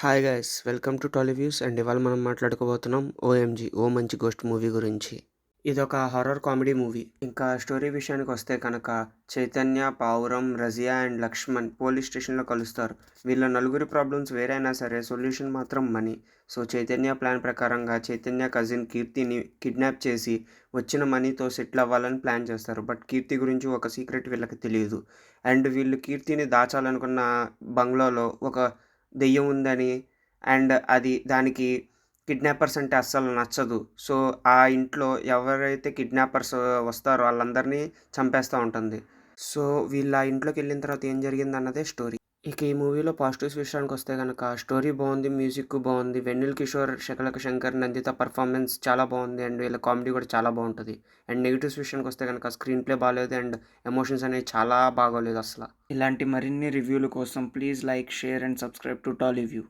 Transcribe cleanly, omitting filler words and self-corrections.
Hi guys welcome to Tollyviews and ఇవాళ మనం మాట్లాడుకోబోతున్నాం OMG ఓ మంచి గోస్ట్ మూవీ గురించి. ఇదొక హారర్ కామెడీ మూవీ. ఇంకా స్టోరీ విషయానికి వస్తే కనుక చైతన్య, పావురం, రజియా అండ్ లక్ష్మణ్ పోలీస్ స్టేషన్లో కలుస్తారు. వీళ్ళ నలుగురి ప్రాబ్లమ్స్ వేరైనా సరే సొల్యూషన్ మాత్రం మనీ. సో చైతన్య ప్లాన్ ప్రకారంగా చైతన్య కజిన్ కీర్తిని కిడ్నాప్ చేసి వచ్చిన మనీతో సెటిల్ అవ్వాలని ప్లాన్ చేస్తారు. బట్ కీర్తి గురించి ఒక సీక్రెట్ వీళ్ళకి తెలియదు. అండ్ వీళ్ళు కీర్తిని దాచాలనుకున్న బంగ్లాలో ఒక దెయ్యం ఉందని అండ్ అది దానికి కిడ్నాపర్స్ అంటే అస్సలు నచ్చదు. సో ఆ ఇంట్లో ఎవరైతే కిడ్నాపర్స్ వస్తారో వాళ్ళందరినీ చంపేస్తూ ఉంటుంది. సో వీళ్ళు ఆ ఇంట్లోకి వెళ్ళిన తర్వాత ఏం జరిగిందన్నదే స్టోరీ. ఇక ఈ మూవీలో పాజిటివ్స్ విషయానికి వస్తే కనుక స్టోరీ బాగుంది, మ్యూజిక్ బాగుంది, వెన్నెల కిషోర్, శకలక శంకర్, నందిత పర్ఫార్మెన్స్ చాలా బాగుంది అండ్ వీళ్ళ కామెడీ కూడా చాలా బాగుంటుంది. అండ్ నెగిటివ్స్ విషయానికి వస్తే కనుక స్క్రీన్ ప్లే బాగాలేదు అండ్ ఎమోషన్స్ అనేవి చాలా బాగోలేదు అసలు. ఇలాంటి మరిన్ని రివ్యూల కోసం please like, share and subscribe to టాలీవ్యూ.